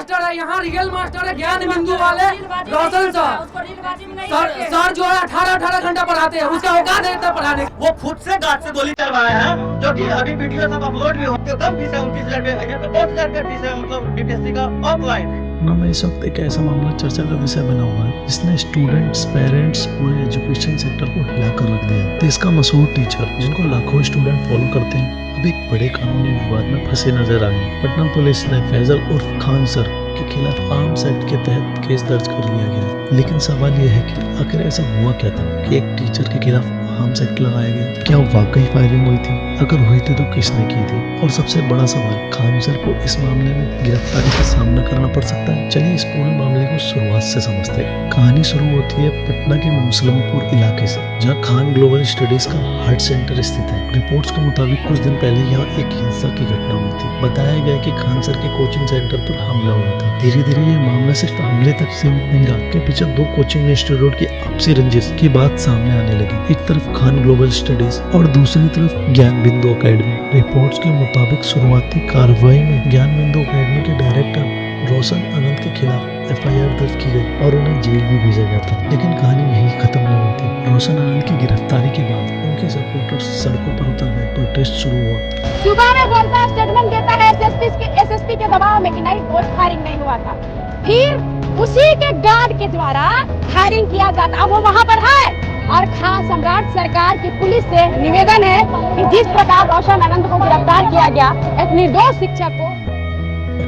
Master है, यहाँ real master है ज्ञान बिंदु वाले रोशन सर जो है 18 घंटा पढ़ाते हैं, उसका औकात है इतना पढ़ाने। वो खुद से गार्ड से गोली चलवाया है, जो कि अभी वीडियो सब अपलोड भी होते। कम फीस है उनकी, बहुत फीस है, मतलब बीपीएससी का ऑफलाइन। में इस वक्त एक ऐसा मामला चर्चा का विषय बना हुआ है जिसने स्टूडेंट्स, पेरेंट्स, पूरे एजुकेशन सेक्टर को हिलाकर रख दिया है। देश का मशहूर टीचर जिनको लाखों स्टूडेंट फॉलो करते हैं, अब एक बड़े कानूनी विवाद में फंसे नजर आए हैं। पटना पुलिस ने फैजल उर्फ खान सर के खिलाफ आर्म्स एक्ट के तहत केस दर्ज कर लिया गया है। लेकिन सवाल यह है कि आखिर ऐसा हुआ क्या था कि एक टीचर के खिलाफ आर्म्स एक्ट लगाया गया? क्या वाकई फायरिंग हुई थी? अगर हुई थी तो किसने की थी? और सबसे बड़ा सवाल, खान सर को इस मामले में गिरफ्तारी का सामना करना पड़ सकता है? चलिए इस पूरे मामले को शुरुआत से समझते हैं। कहानी शुरू होती है पटना के मुसलमपुर इलाके से, जहाँ खान ग्लोबल स्टडीज का हार्ट सेंटर स्थित है। रिपोर्ट्स के मुताबिक कुछ दिन पहले यहाँ एक हिंसा की घटना हुई थी। बताया गया कि खान सर के कोचिंग सेंटर पर हमला हुआ था। धीरे धीरे ये मामला सिर्फ हमले तक सीमित नहीं रहा के पीछे दो कोचिंग इंस्टीट्यूट की आपसी रंजिश की बात सामने आने लगी। एक तरफ खान ग्लोबल स्टडीज और दूसरी तरफ ज्ञान बिंदु एकेडमी। रिपोर्ट्स के मुताबिक शुरुआती कार्रवाई में ज्ञान बिंदु एकेडमी के डायरेक्टर रोशन अनंत के खिलाफ एफआईआर दर्ज की गई और उन्हें जेल भी भेजा गया था। लेकिन कहानी यही खत्म नहीं हुई थी। रोशन अनंत की गिरफ्तारी के बाद उनके सपोर्टर्स सड़कों पर उतर गए। प्रोटेस्ट शुरू हुआ। सुबह में बोलता है, स्टेटमेंट देता है एसएसपी के दबाव में कि नहीं, कोई फायरिंग नहीं हुआ था। फिर उसी के गार्ड के द्वारा फायरिंग किया जाता। अब वो वहाँ पर है और खान सम्राट सरकार की पुलिस से निवेदन है कि जिस प्रकार रोशन अनंत को गिरफ्तार किया गया, एक निर्दोष शिक्षक को।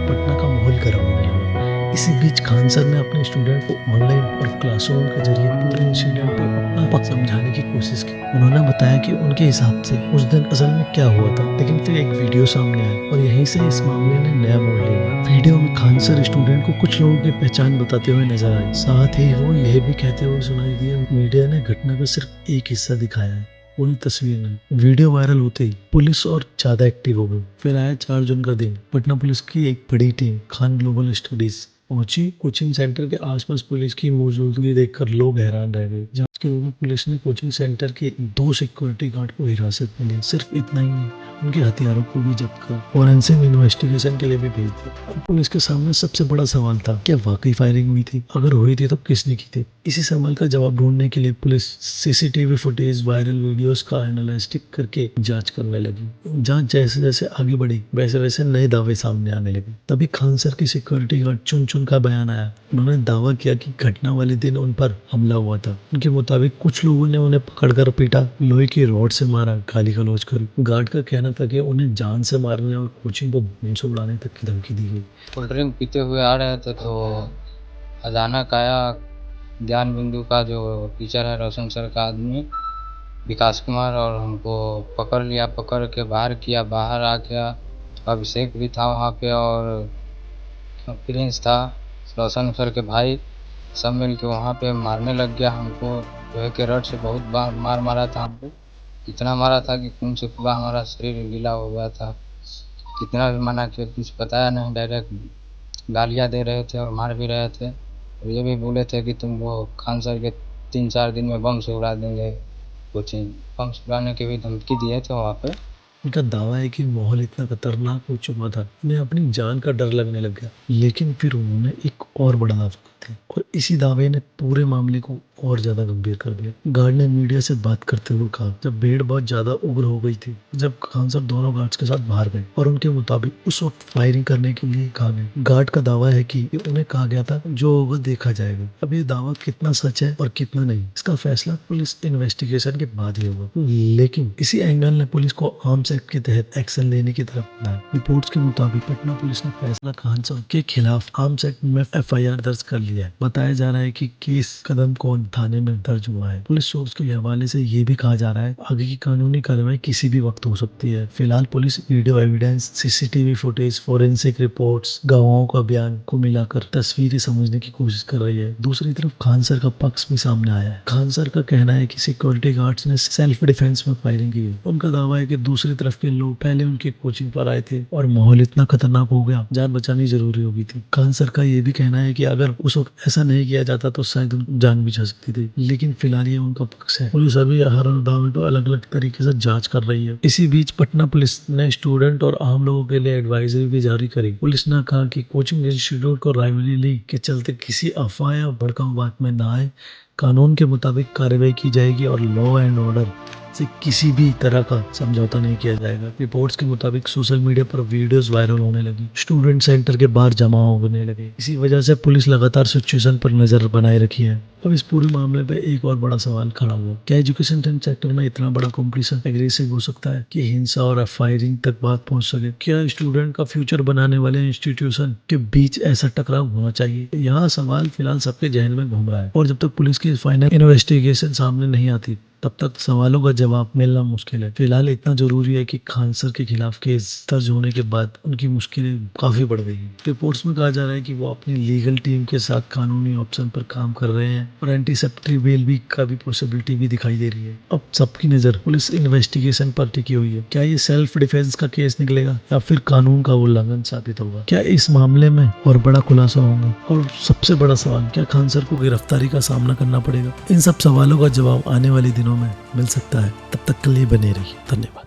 पटना का माहौल गर्म होने लगा। इसी बीच खान सर ने अपने स्टूडेंट को ऑनलाइन और क्लासरूम के जरिए पूरे इंसिडेंट पर अपना पक्ष समझाने की कोशिश की। उन्होंने बताया कि उनके हिसाब से उस दिन असल में क्या हुआ था। लेकिन फिर एक वीडियो सामने आया और यहीं से इस मामले ने नया मोड़ लिया। वीडियो में खान सर स्टूडेंट को कुछ लोगों की पहचान बताते हुए नजर आए। साथ ही वो यह भी कहते हुए सुनाई दिए, मीडिया ने घटना का सिर्फ एक हिस्सा दिखाया है, पूरी तस्वीर में। वीडियो वायरल होते ही पुलिस और ज्यादा एक्टिव हो गई। फिर आया 4 जून का दिन। पटना पुलिस की एक बड़ी टीम खान ग्लोबल स्टडीज पहुंची। कोचिंग सेंटर के आसपास पुलिस की मौजूदगी देखकर लोग हैरान रह गए। जांच के दौरान पुलिस ने कोचिंग सेंटर के 2 सिक्योरिटी गार्ड को हिरासत में लिया। सिर्फ इतना ही नहीं, उनके हथियारों को भी जब्त कर फोरेंसिक इन्वेस्टिगेशन के लिए भी भेज दिया। अब पुलिस के सामने सबसे बड़ा सवाल था, क्या वाकई फायरिंग हुई थी? अगर हुई थी तो किसने की थी? इसी सवाल का जवाब ढूंढने के लिए police CCTV footage, viral videos का एनालिसिस करके जांच करने लगी। जांच जैसे जैसे आगे बढ़ी वैसे वैसे नए दावे सामने आने लगे। तभी खान सर की सिक्योरिटी गार्ड चुन चुन का बयान आया। उन्होंने दावा किया कि घटना वाले दिन उन पर हमला हुआ था। उनके मुताबिक कुछ लोगों ने उन्हें पकड़कर पीटा, लोहे की रॉड से मारा, गाली गलौज कर। गार्ड का कहना था कि उन्हें जान से मारने और कोचिंग को बम से उड़ाने तक की धमकी दी गई। कोल्ड ड्रिंक पीते हुए आ रहे थे तो अचानक आया ज्ञान बिंदु का जो टीचर है, रोशन सर का आदमी विकास कुमार, और हमको पकड़ लिया। पकड़ के बाहर किया। बाहर आ गया, अभिषेक भी था वहाँ पे और प्रिंस था, रोशन सर के भाई, सब मिल के वहाँ पे मारने लग गया हमको। लोहे के रड से बहुत बार मार मारा था हमको। इतना मारा था कि खून से पूरा हमारा शरीर गीला हो गया था। कितना भी मना किया कुछ बताया नहीं, डायरेक्ट गालियाँ दे रहे थे और मार भी रहे थे। और ये भी बोले थे कि तुम वो खान सर के 3-4 दिन में बम से उड़ा देंगे कोचिंग। बम से उड़ाने की भी धमकी दिए थे वहाँ पे। उनका दावा है कि माहौल इतना खतरनाक हो चुका था, उन्हें अपनी जान का डर लगने लग गया। लेकिन फिर उन्होंने एक और बड़ा दावा किया और इसी दावे ने पूरे मामले को और ज्यादा गंभीर कर दिया। गार्ड ने मीडिया से बात करते हुए कहा, जब भीड़ बहुत ज्यादा उग्र हो गई थी, जब खान सर दोनों गार्ड्स के साथ बाहर गए और उनके मुताबिक उस वक्त फायरिंग करने के लिए कहा गया। गार्ड का दावा है कि उन्हें कहा गया था जो होगा देखा जाएगा। अब ये दावा कितना सच है और कितना नहीं, इसका फैसला पुलिस इन्वेस्टिगेशन के बाद ही होगा। लेकिन इसी एंगल ने पुलिस को आर्म्स एक्ट के तहत एक्शन लेने की तरफ बढ़ाया। रिपोर्ट्स के मुताबिक पटना पुलिस ने फैसला खान सर के खिलाफ आर्म्स एक्ट में एफआईआर दर्ज कर लिया है। बताया जा रहा है कि केस कदम कौन थाने में दर्ज हुआ है। पुलिस सोर्स के हवाले से ये भी कहा जा रहा है आगे की कानूनी कार्रवाई किसी भी वक्त हो सकती है। फिलहाल police video evidence, CCTV footage, forensic reports, गवाहों का बयान को मिलाकर तस्वीरें समझने की कोशिश कर रही है। दूसरी तरफ खान सर का पक्ष भी सामने आया है। खान सर का कहना है कि सिक्योरिटी गार्ड्स ने सेल्फ डिफेंस में फायरिंग की है। उनका दावा है कि दूसरी तरफ के लोग पहले उनकी कोचिंग पर आए थे और माहौल इतना खतरनाक हो गया, जान बचानी जरूरी हो गई थी। खान सर का ये भी कहना कहना है कि अगर उस वक्त ऐसा नहीं किया जाता तो शायद उनकी जान भी जा सकती थी, लेकिन फिलहाल ये उनका पक्ष है। पुलिस अभी हर दावे को अलग अलग तरीके से जांच कर रही है। इसी बीच पटना पुलिस ने स्टूडेंट और आम लोगों के लिए एडवाइजरी भी जारी करी। पुलिस ने कहा कि कोचिंग इंस्टीट्यूट को राइवलरी के चलते किसी अफवाह या भड़काऊ बात में ना आए, कानून के मुताबिक कार्रवाई की जाएगी और लॉ एंड ऑर्डर से किसी भी तरह का समझौता नहीं किया जाएगा। रिपोर्ट्स के मुताबिक सोशल मीडिया पर वीडियोस वायरल होने लगी, स्टूडेंट सेंटर के बाहर जमा होने लगे। इसी वजह से पुलिस लगातार सिचुएशन पर नजर बनाए रखी है। अब इस पूरे मामले पे एक और बड़ा सवाल खड़ा हुआ, क्या एजुकेशन सेक्टर में इतना बड़ा कॉम्पिटिशन एग्रेसिव हो सकता है कि हिंसा और फायरिंग तक बात पहुंच सके? क्या स्टूडेंट का फ्यूचर बनाने वाले इंस्टीट्यूशन के बीच ऐसा टकराव होना चाहिए? यहाँ सवाल फिलहाल सबके जहन में घूम रहा है और जब तक पुलिस की फाइनल इन्वेस्टिगेशन सामने नहीं आती तब तक सवालों का जवाब मिलना मुश्किल है। फिलहाल इतना जरूरी है कि खान सर के खिलाफ केस दर्ज होने के बाद उनकी मुश्किलें काफी बढ़ गई हैं। रिपोर्ट्स में कहा जा रहा है कि वो अपनी लीगल टीम के साथ कानूनी ऑप्शन पर काम कर रहे हैं और एंटीसेप्टरी बेल भी का भी पॉसिबिलिटी भी दिखाई दे रही है। अब सबकी नजर पुलिस इन्वेस्टिगेशन पर टिकी हुई है। क्या ये सेल्फ डिफेंस का केस निकलेगा या फिर कानून का उल्लंघन साबित होगा? क्या इस मामले में और बड़ा खुलासा होगा? और सबसे बड़ा सवाल, क्या खान सर को गिरफ्तारी का सामना करना पड़ेगा? इन सब सवालों का जवाब आने वाले दिनों में मिल सकता है। तब तक के लिए बने रहिए। धन्यवाद।